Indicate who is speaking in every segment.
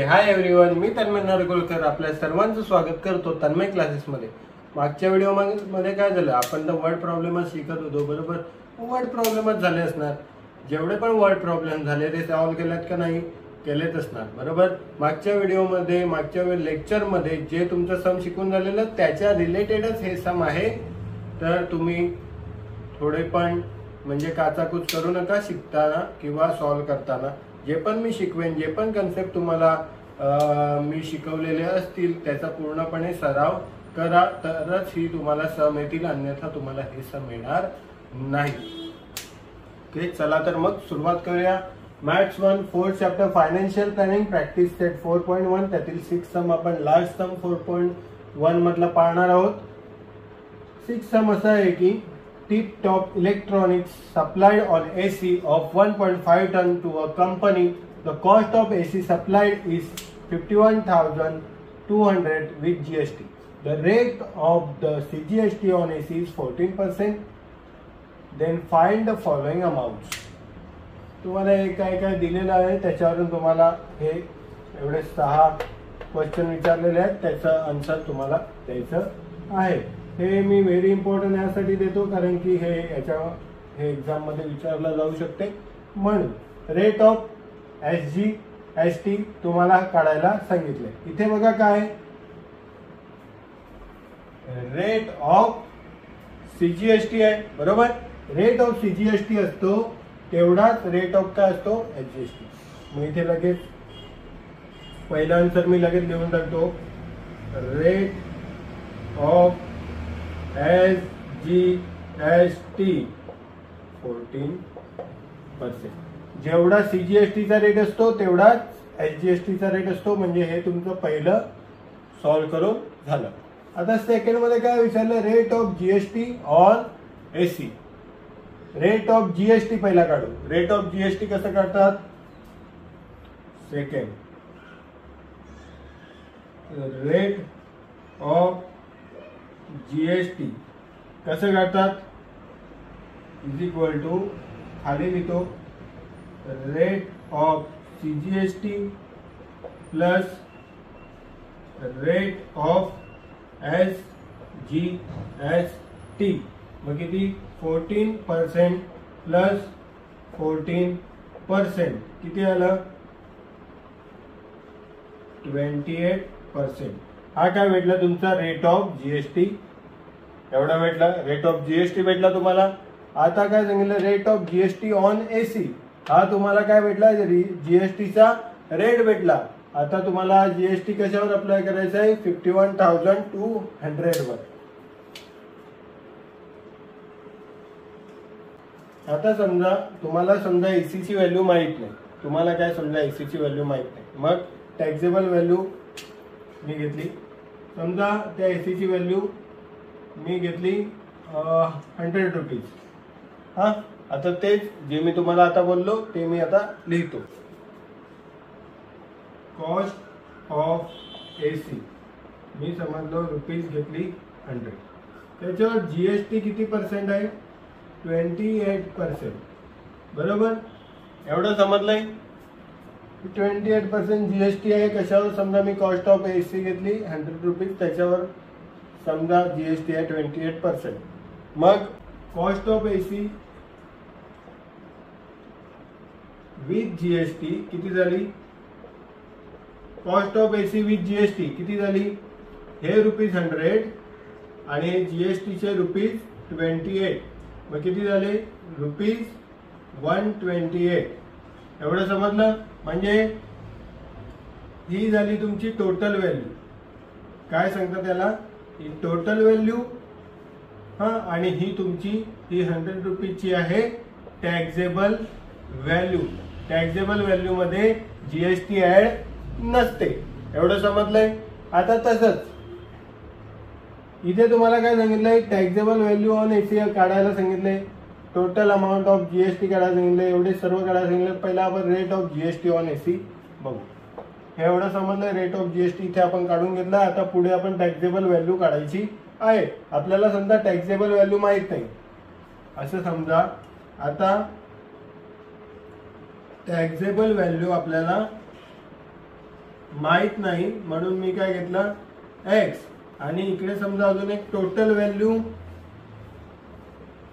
Speaker 1: Hi everyone, मी तन्मय नारगोळकर आपल्या सर्वांचं स्वागत करतो तन्मय क्लासेसमध्ये। मागच्या व्हिडिओमध्ये काय झालं, आपण तर वर्ड प्रॉब्लेमच शिकत होतो बरोबर। वर्ड प्रॉब्लेमच झाले असणार, जेवढे पण वर्ड प्रॉब्लेम झाले ते सॉल्व केलेत का नाही, केलेच असणार बरोबर। मागच्या व्हिडिओमध्ये मागच्या लेक्चरमध्ये जे तुमचं सम शिकून झालेलं त्याच्या रिलेटेडच हे सम आहे, तर तुम्ही थोडे पण म्हणजे काचाकूच करू नका शिकताना किंवा सॉल्व करताना। जे पण मी शिकवेन, जे पण कन्सेप्ट तुम्हाला मी शिकवलेले असतील त्याचा पूर्णपणे सराव करा, तरच ही तुम्हाला सम येतील, अन्यथा तुम्हाला हे सम येणार नाही। ओके, चला तर मग सुरुवात करूया। Maths 1 4th chapter financial planning practice set 4.1 त्यातील 6 सम आपण लास्ट सम 4.1 मधला पाहणार आहोत। 6 सम असा आहे की Tip Top Electronics supplied on AC of 1.5 ton to a company. The cost of AC supplied is 51,200 with GST. The rate of the CGST on AC is 14%. Then find the following amounts. तुम्हाला काय काय दिलेलं आहे त्याच्यावरून तुम्हाला हे एवढे 6 question विचारलेले आहेत, त्याचा आन्सर तुम्हाला द्यायचं आहे। हे मी व्हेरी इम्पॉर्टंट यासाठी देतो कारण की हे एक्झाम मध्ये विचारला जाऊ शकते, म्हणून रेट ऑफ SGST तुम्हाला काढायला सांगितले। इथे बघा काय रेट ऑफ CGST आहे बरोबर। रेट ऑफ CGST असतो तेवढाच रेट ऑफ काय असतो SGST। मग इथे लगेच पहिला आन्सर मी लगेच लिहून टाकतो, रेट ऑफ SGST 14%। जेवढा CGST चा रेट असतो तेवढाच SGST चा रेट असतो, म्हणजे हे तुमचं पहिलं सॉल्व करून झालं। आता सेकंड मध्ये काय विचारलं, rate of GST on AC। Rate of GST पहिला काढू। रेट ऑफ GST कसं काढतात, सेकंड रेट ऑफ GST कसं काढतात, इज इक्वल टू खाली लिहितो rate of CGST plus rate of SGST। मग किती 14% प्लस 14% किती आलं 28%। हा काय भेटला तुमचा रेट ऑफ GST, एवढा भेटला रेट ऑफ GST भेटला तुम्हाला। आता काय सांगितलं, rate of GST on AC, हा तुम्हाला काय भेटला GST चा रेट भेटला। आता तुम्हाला GST कशावर अप्लाय करायचा आहे, 51,200 वर। आता समजा तुम्हाला समजा AC ची व्हॅल्यू माहित नाही, तुम्हाला काय समजा AC ची व्हॅल्यू माहित नाही, मग टॅक्सेबल व्हॅल्यू मी घेतली, समजा त्या AC ची व्हॅल्यू मी घेतली 100 रुपीज। हा, आता तेच जे मी तुम्हाला आता बोललो ते मी आता लिहितो, कॉस्ट ऑफ AC मी समजलो रुपीज घेतली 100, त्याच्यावर GST किती पर्सेंट आहे 28% बरोबर। एवढं समजलंय 28% GST आहे कशावर, समजा मी कॉस्ट ऑफ AC घेतली 100 रुपीज, त्याच्यावर समजा GST आहे 28%। मग cost of AC with GST किती झाली, cost of AC with GST किती झाली, हे रुपीज 100 आणि GST चे रुपीज 28, मग किती झाले रुपीज 128। एवढं समजलं, म्हणजे ही झाली तुमची टोटल व्हॅल्यू, काय सांगतात त्याला टोटल व्हॅल्यू। हा, आणि ही तुमची ही 100 रुपीजची आहे टॅक्सेबल व्हॅल्यू। टॅक्सेबल व्हॅल्यू मध्ये GST ऍड नसते, एवढं समजलंय। आता तसंच इथे तुम्हाला काय सांगितलंय, टॅक्सेबल व्हॅल्यू ऑन AC काढायला सांगितलंय, टोटल अमाऊंट ऑफ GST काढायला सांगितलंय, एवढे सर्व काढायला सांगितलं। पहिला आपण rate of GST on AC बघू, हे एवढं समजलंय, रेट ऑफ GST इथे आपण काढून घेतला। आता पुढे आपण टॅक्सेबल व्हॅल्यू काढायची आहे। आपल्याला समजा टॅक्सेबल व्हॅल्यू माहित नाही असं समजा, आता टॅक्सेबल व्हॅल्यू आपल्याला माहित नाही म्हणून मी काय घेतलं एक्स. आणि इकडे समजा अजून एक टोटल व्हॅल्यू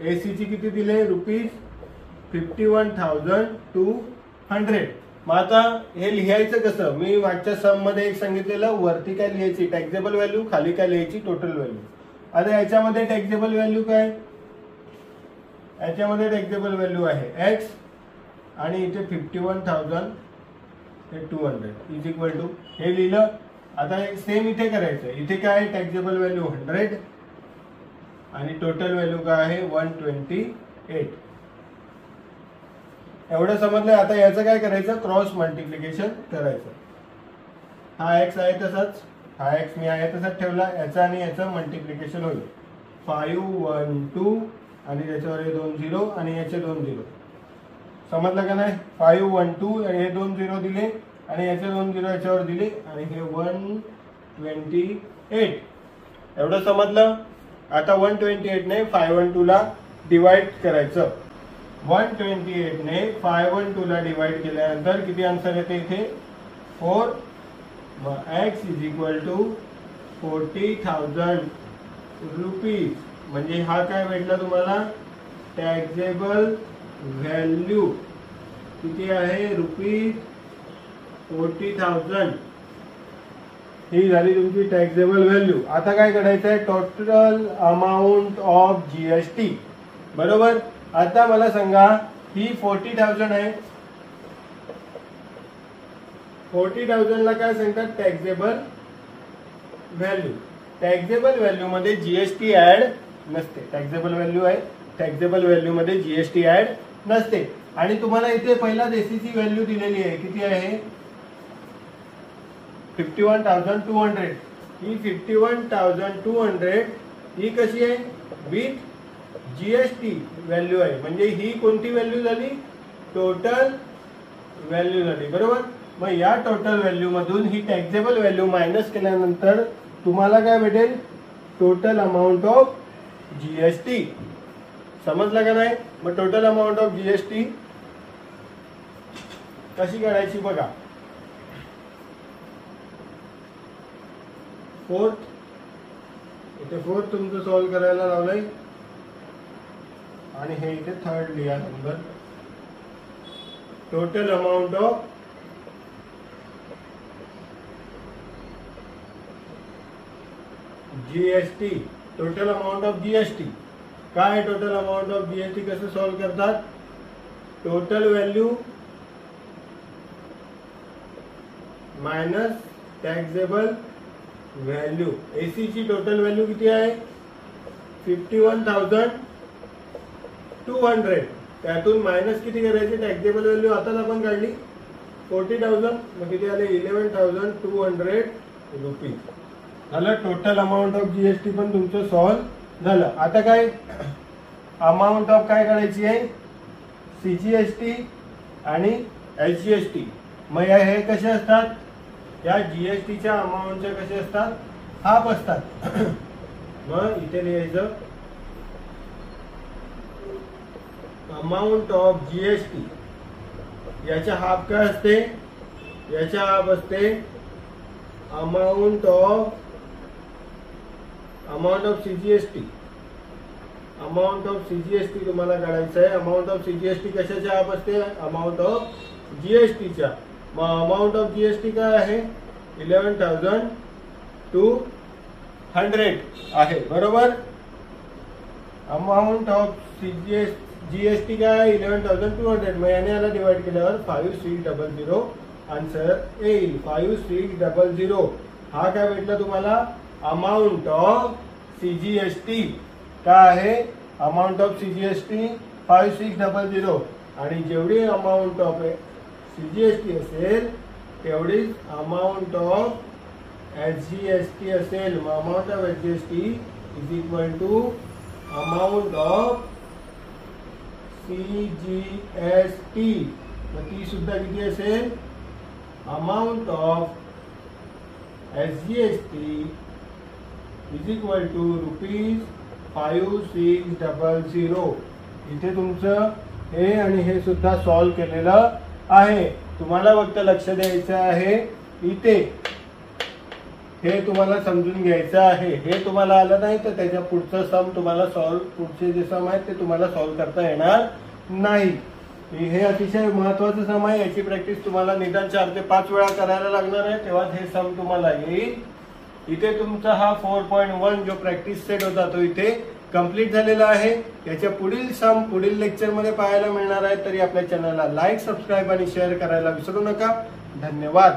Speaker 1: एसी ची किती दिले ₹51,200. मग आता हे लिहायचं कसं? मी मागच्या सम मध्ये एक सांगितलेलं वरती काय लिहायची टॅक्सेबल व्हॅल्यू, खाली काय लिहायची टोटल व्हॅल्यू. आता याच्यामध्ये टॅक्सेबल व्हॅल्यू काय? याच्यामध्ये टॅक्सेबल व्हॅल्यू आहे एक्स आणि इथे 51,200 इज इक्वल टू हे लिहिलं. आता सेम इथे करायचं. इथे काय आहे टॅक्सेबल व्हॅल्यू 100 आणि टोटल व्हॅल्यू काय आहे 128. एवढं समजलं. आता याचं काय करायचं? क्रॉस मल्टिप्लिकेशन करायचं. हा एक्स आहे तसाच, हा एक्स मी आहे तसाच ठेवला. याचा आणि याचं मल्टिप्लिकेशन होईल 512 आणि त्याच्यावर हे 2 0 आणि याचे 2 0. समजलं का नाही? 512 आणि हे 2 0 दिले आणि याचे 2 0 याच्यावर दिले आणि हे 128. एवढं समजलं. आता 128 ने 512 ला डिवाइड करायचं. 128 ने 512 ला डिवाइड केल्यानंतर किती आन्सर येते इथे 4. मग X is equal to 40,000 rupees. म्हणजे हा काय भेटला तुम्हाला टॅक्सेबल व्हॅल्यू किती आहे ₹40,000. ही झाली तुमची टॅक्सेबल व्हॅल्यू. आता काय करायचं आहे? Total amount of GST. बरोबर. आता मला सांगा ही 40,000 आहे. 40,000 ला काय सांगतात टॅक्सेबल व्हॅल्यू. टॅक्सेबल व्हॅल्यू मध्ये जीएसटी ऍड नसते. टॅक्सेबल व्हॅल्यू आहे, टॅक्सेबल व्हॅल्यू मध्ये जीएसटी ऍड नसते. आणि तुम्हाला इथे पहिला देसीची व्हॅल्यू दिलेली आहे किती आहे 51,200. ही 51,200 ही कशी आहे विथ जीएसटी व्हॅल्यू आहे. म्हणजे ही कोणती व्हॅल्यू झाली टोटल व्हॅल्यू झाली. बरोबर. मग या टोटल व्हॅल्यू मधून ही टॅक्सेबल व्हॅल्यू मायनस केल्यानंतर तुम्हाला काय भेटेल टोटल अमाऊंट ऑफ जीएसटी. समजलं का नाही? मग टोटल अमाऊंट ऑफ जीएसटी कशी काढायची बघा. फोर्थ इथे फोर्थ तुमचं सॉल्व करायला लावलंय आणि हे इथे थर्ड लिहा number. Total amount of GST. Total amount of GST काय? टोटल अमाऊंट ऑफ जीएसटी कसं सॉल्व करतात? Total value minus taxable value. AC ची टोटल व्हॅल्यू किती आहे 51,200. त्यातून मायनस किती करायची टॅक्सेबल व्हॅल्यू आताच आपण काढली 40,000. मग किती आले 11,200 रुपीज. झालं. टोटल अमाऊंट ऑफ जीएसटी पण तुमचं सॉल्व झालं. आता काय अमाऊंट ऑफ काय काढायची आहे सीजीएसटी आणि एसजीएसटी. मग हे कसे असतात? या जीएसटीच्या अमाऊंटच्या कसे असतात हाफ असतात. मग इथे लिहायचं अमाऊंट ऑफ जीएसटी. याच्या हाफ काय असते? याच्या हाफ असते amount of CGST. Amount of CGST तुम्हाला काढायचं आहे. अमाऊंट ऑफ सीजीएसटी कशाच्या हाफ असते? अमाऊंट ऑफ जीएसटीच्या. मग अमाऊंट ऑफ जीएसटी काय आहे 11,200 आहे. बरोबर. अमाऊंट ऑफ जीएसटी काय 11,200. मग याने याला डिवाइड केल्यावर 5600 आन्सर येईल. 5600 हा काय भेटला तुम्हाला अमाऊंट ऑफ सीजीएसटी. काय आहे अमाऊंट ऑफ सीजीएसटी 5600. आणि जेवढी अमाऊंट ऑफ सीजीएसटी असेल तेवढीच अमाऊंट ऑफ एसजीएसटी असेल. मग amount of SGST is equal to amount of CGST. मग ती सुद्धा किती असेल amount of SGST is equal to ₹5600. इथे तुमचं हे आणि हे सुद्धा सॉल्व केलेलं आहे. तुम्हाला फक्त लक्ष द्यायचं आहे इथे हे तुम्हाला समजून घ्यायचं आहे. हे तुम्हाला आलं नाही तर त्याच्या पुढचं सम तुम्हाला पुढचे जे सम आहेत ते तुम्हाला सॉल्व्ह करता येणार नाही. हे अतिशय महत्वाचं सम आहे. याची प्रॅक्टिस तुम्हाला निदान 4 ते 5 वेळा करायला लागणार आहे, तेव्हा हे सम तुम्हाला येईल. इथे तुमचा हा 4.1 जो प्रॅक्टिस सेट होता तो इथे कंप्लीट झालेला आहे. याच्या पुढील सम पुढील लेक्चर मध्ये पाहायला मिळणार आहे. तरी आपल्या चॅनलला लाईक, सबस्क्राईब आणि शेअर करायला विसरू नका. धन्यवाद.